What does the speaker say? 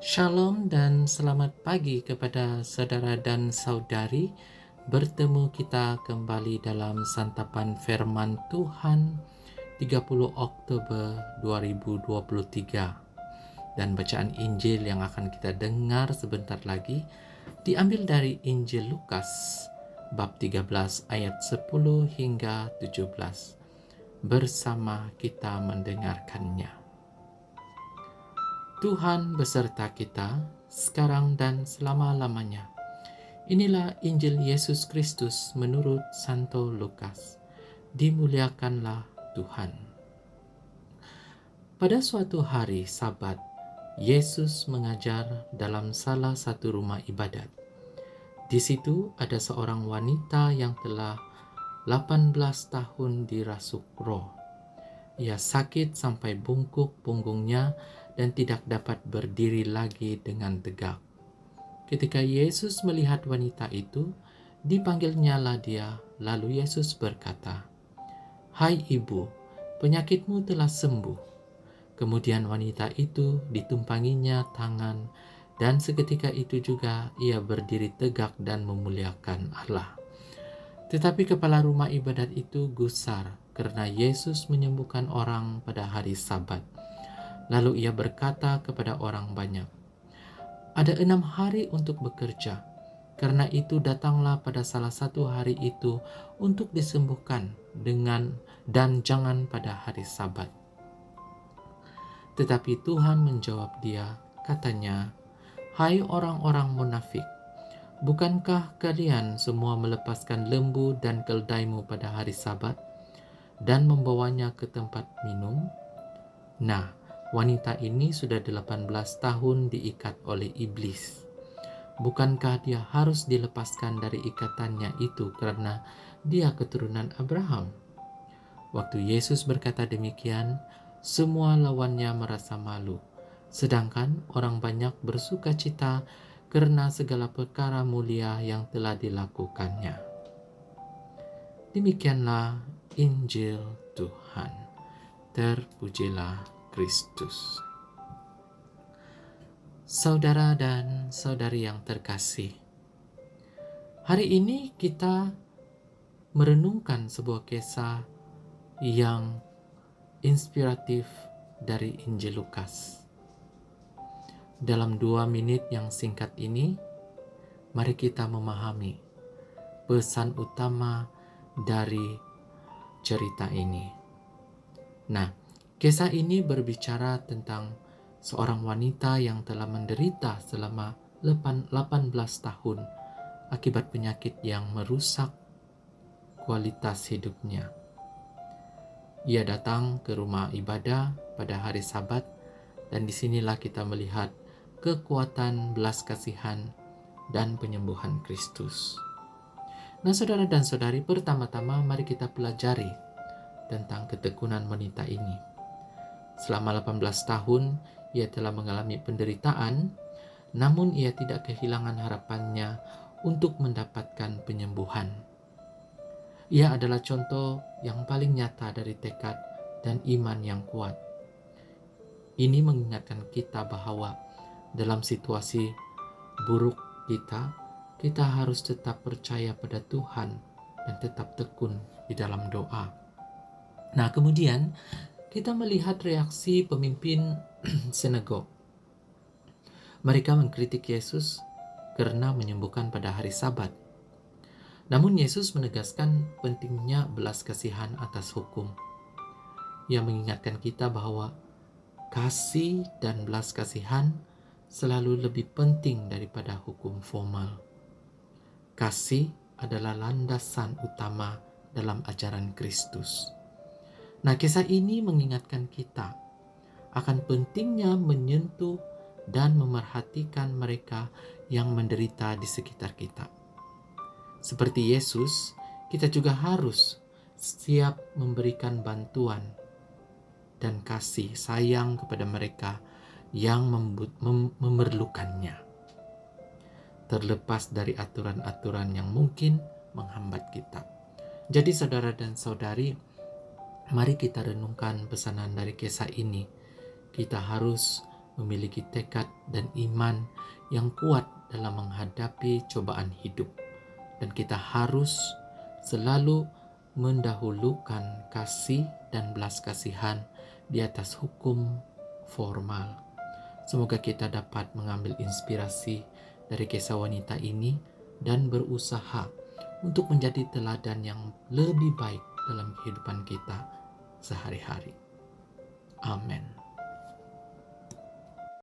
Shalom dan selamat pagi kepada saudara dan saudari. Bertemu kita kembali dalam santapan firman Tuhan 30 Oktober 2023. Dan bacaan Injil yang akan kita dengar sebentar lagi diambil dari Injil Lukas bab 13 ayat 10 hingga 17. Bersama kita mendengarkannya. Tuhan beserta kita, sekarang dan selama-lamanya. Inilah Injil Yesus Kristus menurut Santo Lukas. Dimuliakanlah Tuhan. Pada suatu hari Sabat, Yesus mengajar dalam salah satu rumah ibadat. Di situ ada seorang wanita yang telah 18 tahun dirasuk roh. Ia sakit sampai bungkuk punggungnya dan tidak dapat berdiri lagi dengan tegak. Ketika Yesus melihat wanita itu, dipanggilnyalah dia, lalu Yesus berkata, "Hai ibu, penyakitmu telah sembuh." Kemudian wanita itu ditumpanginya tangan, dan seketika itu juga ia berdiri tegak dan memuliakan Allah. Tetapi kepala rumah ibadat itu gusar karena Yesus menyembuhkan orang pada hari Sabat. Lalu ia berkata kepada orang banyak, "Ada 6 hari untuk bekerja. Karena itu datanglah pada salah satu hari itu untuk disembuhkan dan jangan pada hari Sabat." Tetapi Tuhan menjawab dia, katanya, "Hai orang-orang munafik, bukankah kalian semua melepaskan lembu dan keldaimu pada hari Sabat dan membawanya ke tempat minum? Nah, wanita ini sudah 18 tahun diikat oleh iblis. Bukankah dia harus dilepaskan dari ikatannya itu karena dia keturunan Abraham?" Waktu Yesus berkata demikian, semua lawannya merasa malu, sedangkan orang banyak bersuka cita karena segala perkara mulia yang telah dilakukannya. Demikianlah Injil Tuhan. Terpujilah Kristus. Saudara dan saudari yang terkasih, hari ini kita merenungkan sebuah kisah yang inspiratif dari Injil Lukas. Dalam 2 menit yang singkat ini, mari kita memahami pesan utama dari cerita ini. Nah, kisah ini berbicara tentang seorang wanita yang telah menderita selama 18 tahun akibat penyakit yang merusak kualitas hidupnya. Ia datang ke rumah ibadah pada hari Sabat, dan disinilah kita melihat kekuatan belas kasihan dan penyembuhan Kristus. Nah, saudara dan saudari, pertama-tama mari kita pelajari tentang ketekunan wanita ini. Selama 18 tahun, ia telah mengalami penderitaan, namun ia tidak kehilangan harapannya untuk mendapatkan penyembuhan. Ia adalah contoh yang paling nyata dari tekad dan iman yang kuat. Ini mengingatkan kita bahwa dalam situasi buruk kita harus tetap percaya pada Tuhan dan tetap tekun di dalam doa. Nah, kemudian kita melihat reaksi pemimpin sinagog. Mereka mengkritik Yesus karena menyembuhkan pada hari Sabat. Namun Yesus menegaskan pentingnya belas kasihan atas hukum. Ia mengingatkan kita bahwa kasih dan belas kasihan selalu lebih penting daripada hukum formal. Kasih adalah landasan utama dalam ajaran Kristus. Nah, kisah ini mengingatkan kita akan pentingnya menyentuh dan memerhatikan mereka yang menderita di sekitar kita. Seperti Yesus, kita juga harus siap memberikan bantuan dan kasih sayang kepada mereka yang memerlukannya, terlepas dari aturan-aturan yang mungkin menghambat kita. Jadi saudara dan saudari, mari kita renungkan pesanan dari kisah ini. Kita harus memiliki tekad dan iman yang kuat dalam menghadapi cobaan hidup. Dan kita harus selalu mendahulukan kasih dan belas kasihan di atas hukum formal. Semoga kita dapat mengambil inspirasi dari kisah wanita ini dan berusaha untuk menjadi teladan yang lebih baik dalam kehidupan kita sehari-hari. Amin.